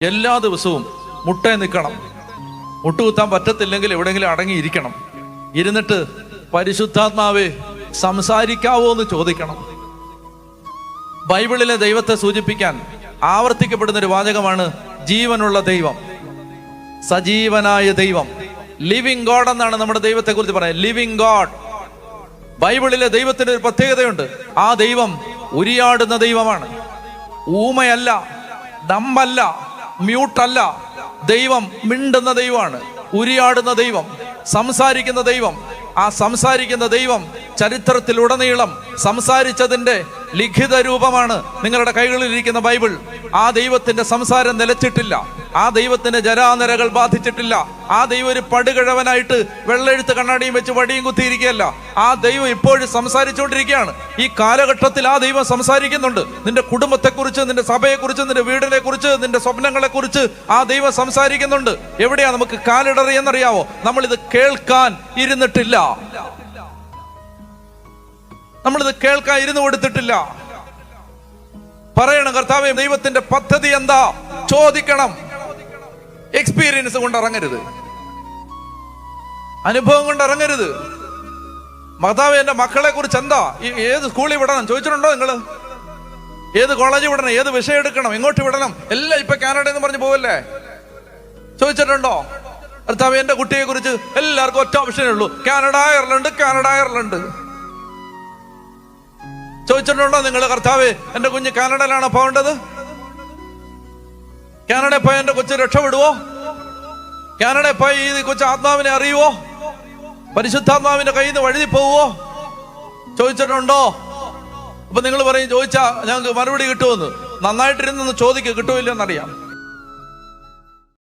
എല്ലാ ദിവസവും മുട്ടേ നിൽക്കണം. മുട്ടുകുത്താൻ പറ്റത്തില്ലെങ്കിൽ എവിടെയെങ്കിലും അടങ്ങിയിരിക്കണം. ഇരുന്നിട്ട് പരിശുദ്ധാത്മാവേ സംസാരിക്കാവോ എന്ന് ചോദിക്കണം. ബൈബിളിലെ ദൈവത്തെ സൂചിപ്പിക്കാൻ ആവർത്തിക്കപ്പെടുന്ന ഒരു വാചകമാണ് ജീവനുള്ള ദൈവം, സജീവനായ ദൈവം. ലിവിങ് ഗോഡ് എന്നാണ് നമ്മുടെ ദൈവത്തെ കുറിച്ച് പറയുന്നത്. Living God. ബൈബിളിലെ ദൈവത്തിന് ഒരു പ്രത്യേകതയുണ്ട്. ആ ദൈവം ഉരിയാടുന്ന ദൈവമാണ്. ഊമയല്ല, ഡമ്പല്ല, മ്യൂട്ടല്ല. ദൈവം മിണ്ടുന്ന ദൈവമാണ്, ഉരിയാടുന്ന ദൈവം, സംസാരിക്കുന്ന ദൈവം. ആ സംസാരിക്കുന്ന ദൈവം ചരിത്രത്തിലുടനീളം സംസാരിച്ചതിൻ്റെ ലിഖിത രൂപമാണ് നിങ്ങളുടെ കൈകളിലിരിക്കുന്ന ബൈബിൾ. ആ ദൈവത്തിന്റെ സംസാരം നിലച്ചിട്ടില്ല. ആ ദൈവത്തിന് ജരാനരകൾ ബാധിച്ചിട്ടില്ല. ആ ദൈവം ഒരു പടുകിഴവനായിട്ട് വെള്ളെഴുത്ത് കണ്ണാടിയും വെച്ച് വടിയും കുത്തിയിരിക്കുകയല്ല. ആ ദൈവം ഇപ്പോഴും സംസാരിച്ചുകൊണ്ടിരിക്കുകയാണ്. ഈ കാലഘട്ടത്തിൽ ആ ദൈവം സംസാരിക്കുന്നുണ്ട്. നിന്റെ കുടുംബത്തെക്കുറിച്ച്, നിന്റെ സഭയെക്കുറിച്ച്, നിന്റെ വീടിനെ കുറിച്ച്, നിന്റെ സ്വപ്നങ്ങളെ കുറിച്ച് ആ ദൈവം സംസാരിക്കുന്നുണ്ട്. എവിടെയാ നമുക്ക് കാലിടറിയെന്നറിയാവോ? നമ്മളിത് കേൾക്കാൻ ഇരുന്നിട്ടില്ല. നമ്മളിത് കേൾക്കാൻ ഇരുന്ന് കൊടുത്തിട്ടില്ല. പറയണം, കർത്താവേ ദൈവത്തിന്റെ പദ്ധതി എന്താ ചോദിക്കണം. എക്സ്പീരിയൻസ് കൊണ്ട് ഇറങ്ങരുത്, അനുഭവം കൊണ്ട് ഇറങ്ങരുത്. കർത്താവേ എന്റെ മക്കളെ കുറിച്ച് എന്താ, ഏത് സ്കൂളിൽ വിടണം ചോദിച്ചിട്ടുണ്ടോ നിങ്ങള്? ഏത് കോളേജിൽ വിടണം, ഏത് വിഷയം എടുക്കണം, എങ്ങോട്ട് വിടണം, എല്ലാം ഇപ്പൊ കാനഡ എന്ന് പറഞ്ഞു പോവല്ലേ? ചോദിച്ചിട്ടുണ്ടോ? കർത്താവേ എന്റെ കുട്ടിയെ കുറിച്ച് എല്ലാവർക്കും ഒറ്റ ഓപ്ഷനേ ഉള്ളൂ, കാനഡ അയർലൻഡ്, കാനഡ അയർലൻഡ്. ചോദിച്ചിട്ടുണ്ടോ നിങ്ങൾ? കർത്താവേ എന്റെ കുഞ്ഞ് കാനഡയിലാണോ പോകേണ്ടത്? കാനഡയിൽ പോയി എന്റെ കൊച്ചു രക്ഷപ്പെടുവോ? കാനഡയിൽ പോയി ഈ കൊച്ചു ആത്മാവിനെ അറിയുവോ? പരിശുദ്ധാത്മാവിന്റെ കയ്യിൽ നിന്ന് വഴുതി പോവോ? ചോദിച്ചിട്ടുണ്ടോ? അപ്പൊ നിങ്ങൾ പറയും ചോദിച്ചാ ഞങ്ങൾക്ക് മറുപടി കിട്ടുമെന്ന്. നന്നായിട്ടിരുന്നൊന്ന് ചോദിക്കുക, കിട്ടുമില്ലെന്നറിയാം.